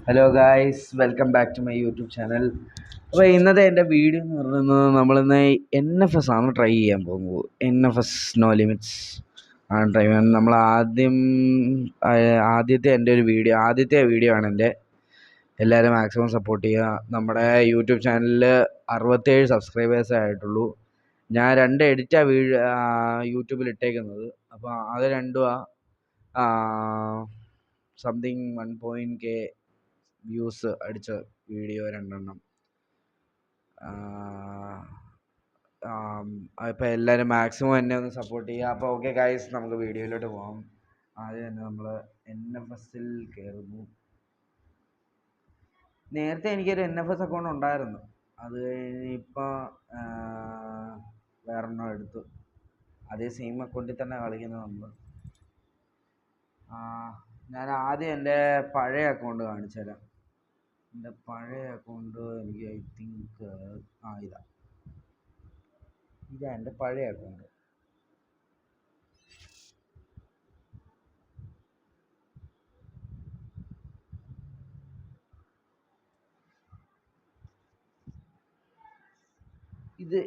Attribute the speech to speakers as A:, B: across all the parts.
A: Hello guys, welcome back to my YouTube channel. അപ്പോൾ ഇന്നത്തെ എൻ്റെ വീഡിയോ എന്ന് പറയുന്നത് നമ്മളിന്ന് NFS ആണ് ട്രൈ ചെയ്യാൻ പോകുന്നത്. NFS നോ ലിമിറ്റ്സ് ആണ് ട്രൈ ചെയ്യാൻ. നമ്മൾ ആദ്യത്തെ വീഡിയോ ആണ് എൻ്റെ. എല്ലാവരും മാക്സിമം സപ്പോർട്ട് ചെയ്യുക. നമ്മുടെ യൂട്യൂബ് ചാനലിൽ 67 സബ്സ്ക്രൈബേഴ്സേ ആയിട്ടുള്ളൂ. ഞാൻ 2 എഡിറ്റാണ് യൂട്യൂബിൽ ഇട്ടേക്കുന്നത്. അപ്പോൾ അത് രണ്ടുമാണ് സംതിങ് 1.K വ്യൂസ് അടിച്ച വീഡിയോ 2 അപ്പോൾ എല്ലാവരും മാക്സിമം എന്നെ ഒന്ന് സപ്പോർട്ട് ചെയ്യുക. അപ്പോൾ ഓക്കെ ഗൈസ്, നമുക്ക് വീഡിയോയിലോട്ട് പോകാം. ആദ്യം തന്നെ നമ്മൾ NFSൽ കയറുന്നു. നേരത്തെ എനിക്കൊരു NFS അക്കൗണ്ട് ഉണ്ടായിരുന്നു. അത് കഴിഞ്ഞ് ഇപ്പോൾ വേറൊരെണ്ണം എടുത്തു. അതേ സെയിം അക്കൗണ്ടിൽ തന്നെ കളിക്കുന്നത് നമ്മൾ. ഞാൻ ആദ്യം എൻ്റെ പഴയ അക്കൗണ്ട് കാണിച്ചു തരാം. എൻ്റെ പഴയ അക്കൗണ്ട് എനിക്ക് ഐ തിങ്ക് ഇതാ എൻ്റെ പഴയ അക്കൗണ്ട്. ഇത്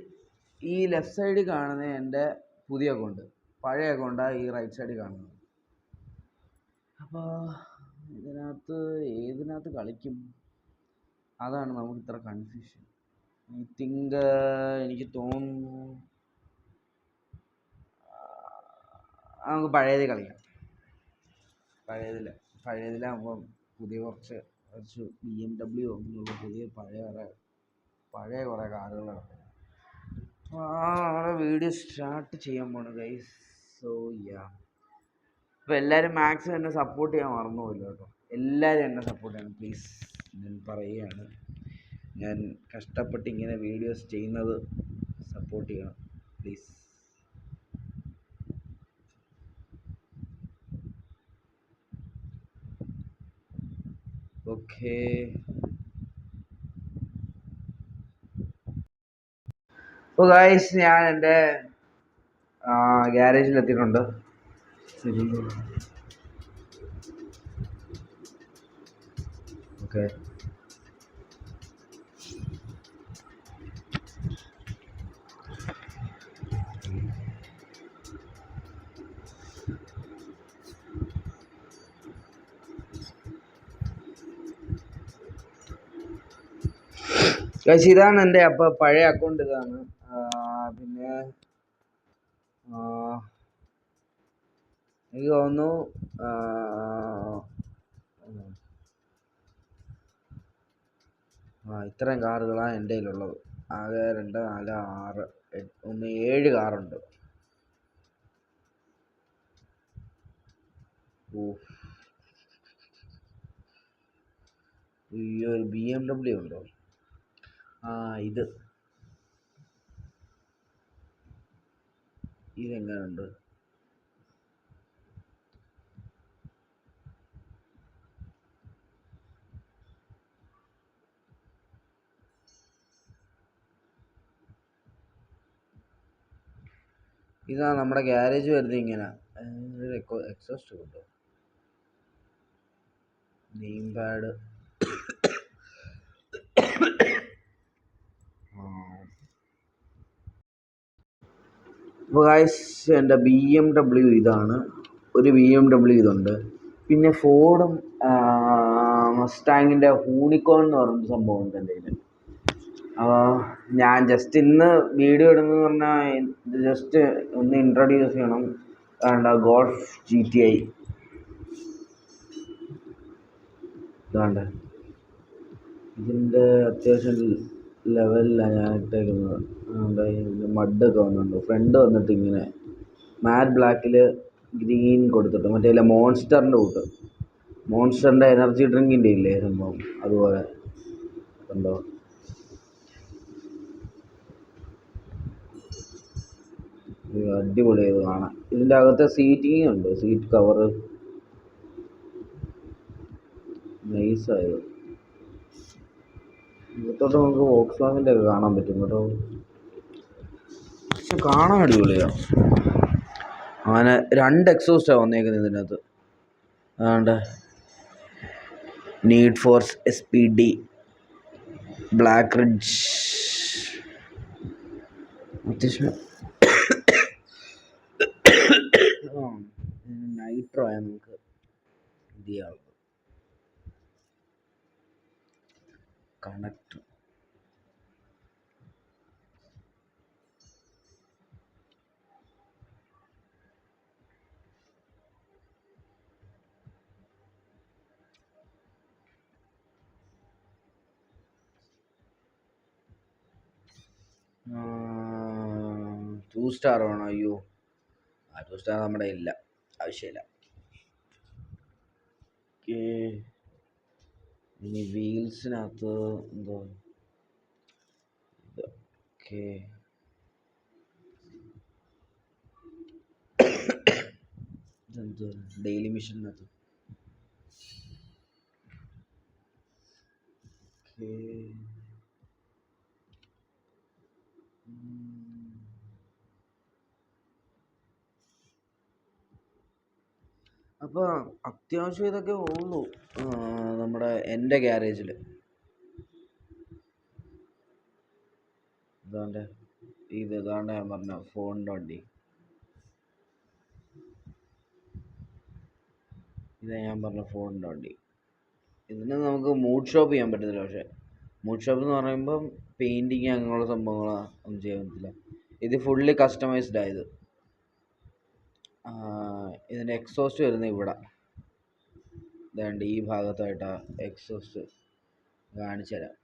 A: ഈ ലെഫ്റ്റ് സൈഡിൽ കാണുന്നത് എൻ്റെ പുതിയ അക്കൗണ്ട്. പഴയ അക്കൗണ്ടാണ് ഈ റൈറ്റ് സൈഡിൽ കാണുന്നത്. അപ്പോൾ ഏതിനകത്ത് കളിക്കും, അതാണ് നമുക്ക് ഇത്ര കൺഫ്യൂഷൻ. ഐ തിങ്ക് എനിക്ക് തോന്നുന്നു നമുക്ക് പഴയതിൽ കളിക്കാം. പഴയതിലാകുമ്പം കുറച്ച് BMW എന്നുള്ള പഴയ കുറേ കാറുകൾ കിടക്കും. നമ്മുടെ വീഡിയോ സ്റ്റാർട്ട് ചെയ്യാൻ പോണു ഗൈസ്. സോ അപ്പോൾ എല്ലാവരും മാക്സിമം എന്നെ സപ്പോർട്ട് ചെയ്യാൻ മറന്നുപോയില്ല കേട്ടോ. എല്ലാവരും എന്നെ സപ്പോർട്ട് ചെയ്യണം പ്ലീസ്. ഞാൻ പറയുകയാണ്, ഞാൻ കഷ്ടപ്പെട്ട് ഇങ്ങനെ വീഡിയോസ് ചെയ്യുന്നത് സപ്പോർട്ട് ചെയ്യണം പ്ലീസ്. ഓക്കെ, അപ്പോൾ ഗൈസ് ഞാൻ എൻ്റെ ഗ്യാരേജിലെത്തിയിട്ടുണ്ട്. ശരി, ഓക്കെ. ഗൈസ് ഇതാണ് എൻ്റെ പഴയ അക്കൗണ്ട്. ഇതാണ്. പിന്നെ എനിക്ക് തോന്നുന്നു ഇത്രയും കാറുകളാണ് എൻ്റെ കയ്യിലുള്ളത്. ആകെ 2, 4, 6, 7 കാറുണ്ട്. ഒരു BMW ഉണ്ടോ? ഇതെങ്ങനെയുണ്ട്? ഇതാണ് നമ്മുടെ ഗ്യാരേജ് വരുന്നത്. ഇങ്ങനെ എക്സോസ്റ്റ് കിട്ടും, നെയിം പാഡ്. അപ്പോൾ ഗൈസ് എൻ്റെ BMW ഇതാണ്. ഒരു BMW ഇതുണ്ട്. പിന്നെ ഫോർഡും മസ്റ്റാങ്ങിൻ്റെ ഹൂണിക്കോൺ എന്ന് പറഞ്ഞ സംഭവം ഉണ്ട് എൻ്റെ കയ്യിൽ. അപ്പോൾ ഞാൻ ജസ്റ്റ് ഇന്ന് വീഡിയോ ഇടുന്നതെന്ന് പറഞ്ഞാൽ ഇത് ജസ്റ്റ് ഒന്ന് ഇൻട്രൊഡ്യൂസ് ചെയ്യണം. ഗോൾഫ് GTI ഇതാണ്ട്. ഇതിൻ്റെ അത്യാവശ്യം ലെവലിലാണ് ഞാൻ ഇട്ടേക്കുന്നത്. മഡൊക്കെ വന്നിട്ടുണ്ട്. ഫ്രണ്ട് വന്നിട്ട് ഇങ്ങനെ മാറ്റ് ബ്ലാക്കിൽ ഗ്രീൻ കൊടുത്തിട്ട് മറ്റേ മോൺസ്റ്ററിൻ്റെ കൂട്ട്, മോൺസ്റ്ററിൻ്റെ എനർജി ഡ്രിങ്കിൻ്റെ ഇല്ലേ സംഭവം, അതുപോലെ ഉണ്ടോ. അടിപൊളിയായത് കാണാൻ. ഇതിൻ്റെ അകത്തെ സീറ്റിംഗ് ഉണ്ട്, സീറ്റ് കവറ് നൈസായത്. ഇതൊട്ട് നമുക്ക് വോക്സ്വാഗൻ്റെ ഒക്കെ കാണാൻ പറ്റും കേട്ടോ. പക്ഷെ കാണാൻ അടിപൊളിയാണ്. അങ്ങനെ 2 എക്സോസ്റ്റാണ് വന്നേക്കുന്നത് ഇതിനകത്ത്. അതുകൊണ്ട് need for SPD black ridge അത്യാവശ്യം നൈട്രോ ആയ നമുക്ക് ഇത് ചെയ്യാം. കണക്ട് ടു സ്റ്റാർ വേണോ? അയ്യോ, ആ 2 സ്റ്റാർ നമ്മുടെ ഇല്ല, ആവശ്യമില്ല. ഇനി വീൽസിനകത്ത് എന്തോ ഓക്കെ ഇതെന്തോ ഡെയിലി മിഷനകത്ത് അപ്പോൾ അത്യാവശ്യം ഇതൊക്കെ ഉള്ളൂ നമ്മുടെ എൻ്റെ ഗ്യാരേജിൽ. ഇതാണ്ട് ഇതാണ്ട് ഞാൻ പറഞ്ഞ ഫോണിൻ്റെ വണ്ടി, ഇതാ ഞാൻ പറഞ്ഞ ഫോണിൻ്റെ വണ്ടി. ഇതിന് നമുക്ക് മൂഡ് ഷോപ്പ് ചെയ്യാൻ പറ്റത്തില്ല. പക്ഷേ മൂഡ് ഷോപ്പ് എന്ന് പറയുമ്പം പെയിൻറ്റിങ് അങ്ങനെയുള്ള സംഭവങ്ങളാണ് ഒന്നും ചെയ്യാൻ പറ്റില്ല. ഇത് ഫുള്ളി കസ്റ്റമൈസ്ഡ് ആയത്. ഇതിൻ്റെ എക്സോസ്റ്റ് വരുന്നത് ഇവിടെ, ഇതാണ്ട് ഈ ഭാഗത്തായിട്ടാണ് എക്സോസ്റ്റ്. കാണിച്ചു തരാം.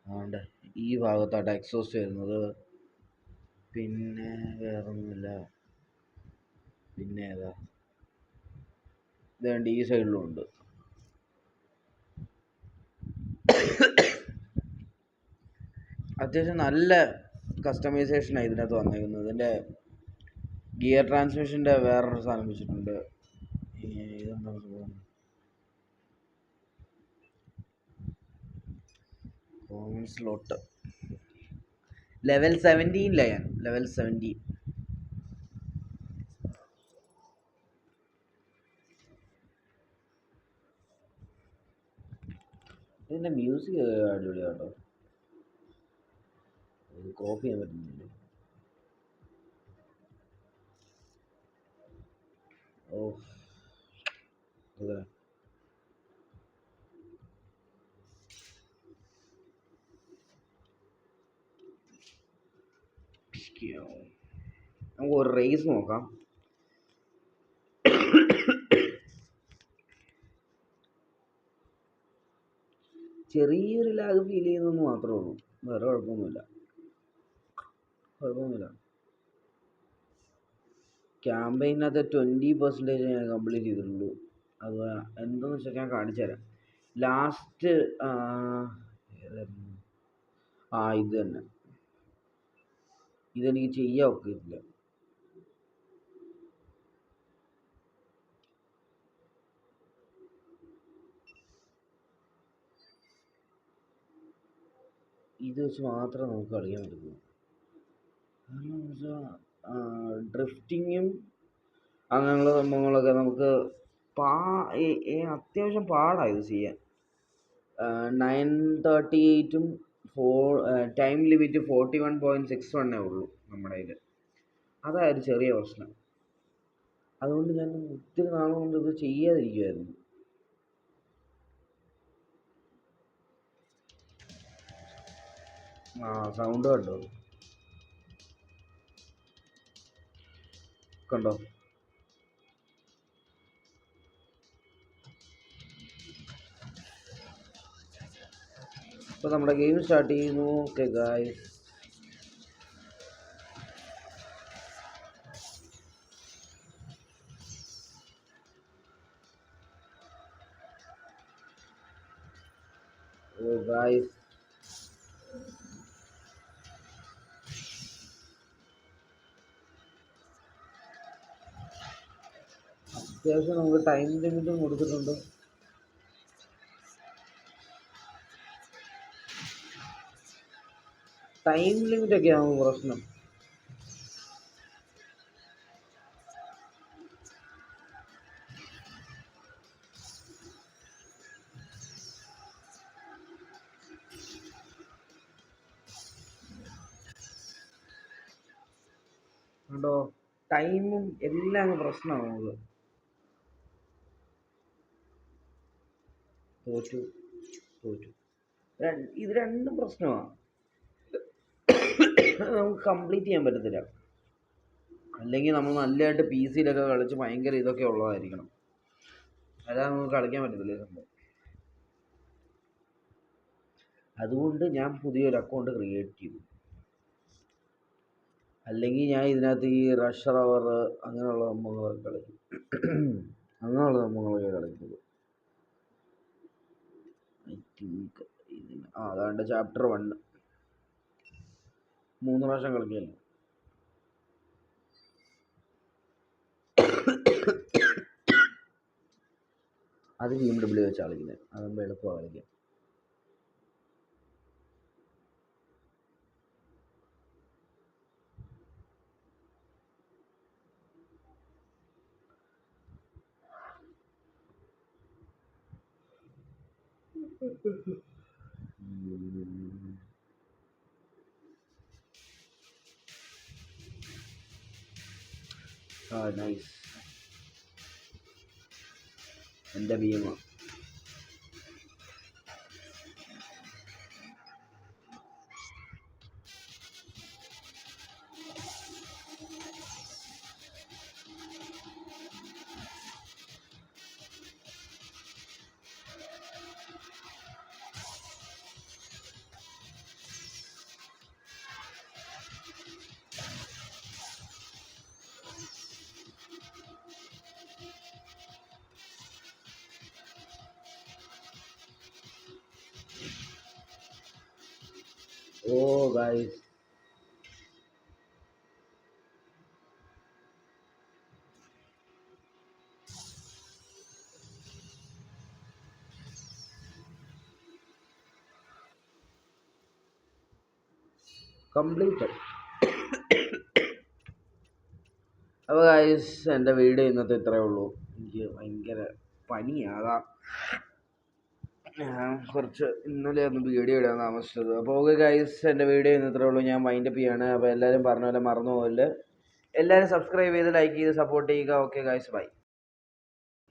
A: അതുകൊണ്ട് ഈ ഭാഗത്തായിട്ടാണ് എക്സോസ്റ്റ് വരുന്നത്. പിന്നെ വേറൊന്നുമില്ല. പിന്നെ ഏതാ, ഇതാണ്ട് ഈ സൈഡിലും ഉണ്ട്. അത്യാവശ്യം നല്ല കസ്റ്റമൈസേഷനാണ് ഇതിനകത്ത് വന്നേക്കുന്നത്. ഇതിൻ്റെ ഗിയർ ട്രാൻസ്മിഷൻ്റെ വേറൊരു സാധനം വെച്ചിട്ടുണ്ട്. ഇതെന്താ കോമൺ സ്ലോട്ട് ലെവൽ 17 ഞാൻ ലെവൽ 17. ഇതിൻ്റെ മ്യൂസിക് അടിപൊളിയാട്ടോ. ഇത് കോപ്പി ചെയ്യാൻ പറ്റുന്നില്ല. ഓ അതെ, നമുക്ക് ഒരു റേസ് നോക്കാം. ചെറിയൊരു ലാഗ് ഫീൽ ചെയ്യുന്നെന്ന് മാത്രമേ ഉള്ളൂ, വേറെ കുഴപ്പമൊന്നുമില്ല. ക്യാമ്പയിനകത്ത് 20% ഞാൻ കംപ്ലീറ്റ് ചെയ്തിട്ടുള്ളൂ. അത് എന്താണെന്ന് വെച്ചാൽ ഞാൻ കാണിച്ചു തരാം. ലാസ്റ്റ് ഇത് തന്നെ, ഇതെനിക്ക് ചെയ്യാൻ ഒക്കില്ല. ഇത് വെച്ച് മാത്രമേ നമുക്ക് കളിക്കാൻ പറ്റുള്ളൂ. കാരണം എന്ന് വെച്ചാൽ ഡ്രിഫ്റ്റിങ്ങും അങ്ങനെയുള്ള സംഭവങ്ങളൊക്കെ നമുക്ക് അത്യാവശ്യം പാടാണ് ഇത് ചെയ്യാൻ. 938ഉം ടൈം ലിമിറ്റ് 41.61 ഉള്ളൂ നമ്മുടെ കയ്യിൽ. അതായത് ചെറിയ പ്രശ്നം. അതുകൊണ്ട് ഞാൻ ഒത്തിരി നാൾ കൊണ്ട് ഇത് ചെയ്യാതിരിക്കുമായിരുന്നു. സൗണ്ട് കണ്ടോ? അപ്പോൾ നമ്മുടെ ഗെയിം സ്റ്റാർട്ട് ചെയ്യുന്നു. ഓക്കെ ഗായ്സ്, അത്യാവശ്യം നമുക്ക് ടൈം ലിമിറ്റും കൊടുത്തിട്ടുണ്ട്. ടൈം ലിമിറ്റൊക്കെയാണ് പ്രശ്നം. കണ്ടോ, ടൈമും എല്ലാം അങ്ങ് പ്രശ്നമാണ് നമുക്ക്. തോറ്റു തോറ്റു ഇത് രണ്ടും പ്രശ്നമാണ്. നമുക്ക് കംപ്ലീറ്റ് ചെയ്യാൻ പറ്റത്തില്ല. അല്ലെങ്കിൽ നമ്മൾ നല്ലതായിട്ട് പി സിയിലൊക്കെ കളിച്ച് ഭയങ്കര ഇതൊക്കെ ഉള്ളതായിരിക്കണം, അല്ലാതെ നമുക്ക് കളിക്കാൻ പറ്റത്തില്ല സംഭവം. അതുകൊണ്ട് ഞാൻ പുതിയൊരു അക്കൗണ്ട് ക്രിയേറ്റ് ചെയ്തു. അല്ലെങ്കിൽ ഞാൻ ഇതിനകത്ത് ഈ റഷർ അവർ അങ്ങനെയുള്ള സംഭവങ്ങളൊക്കെ കളിക്കും. അങ്ങനെയുള്ള സംഭവങ്ങളൊക്കെ കളിക്കുന്നത്. ഐ തിങ്ക് അതാണ്ട് ചാപ്റ്റർ 1 3 പ്രാവശ്യം കളിക്കുകയല്ലേ. അത് BMW വെച്ചാണ് കളിക്കുന്നത്, അതാകുമ്പോൾ എളുപ്പമാണ് കളിക്കാൻ. നൈസ്. എൻ്റെ ഭീമ. ഓ ഗൈസ്, കംപ്ലീറ്റഡ്. അപ്പോൾ ഗൈസ്, എൻ്റെ വീഡിയോ ഇന്നത്തെ ഇത്രയേ ഉള്ളൂ. എനിക്ക് ഭയങ്കര പനിയാകാം, ഞാൻ കുറച്ച് ഇന്നലെ ഒന്ന് വീഡിയോ ഇടാൻ താമസിച്ചത്. അപ്പോൾ ഓക്കെ ഗൈസ്, എൻ്റെ വീഡിയോ ഇന്ന് ഇത്രയേ ഉള്ളൂ. ഞാൻ മൈൻഡപ്പ് ചെയ്യാണ്. അപ്പോൾ എല്ലാവരും പറഞ്ഞ പോലെ മറന്നു പോകല്ലേ, എല്ലാവരും സബ്സ്ക്രൈബ് ചെയ്ത് ലൈക്ക് ചെയ്ത് സപ്പോർട്ട് ചെയ്യുക. Okay guys, by.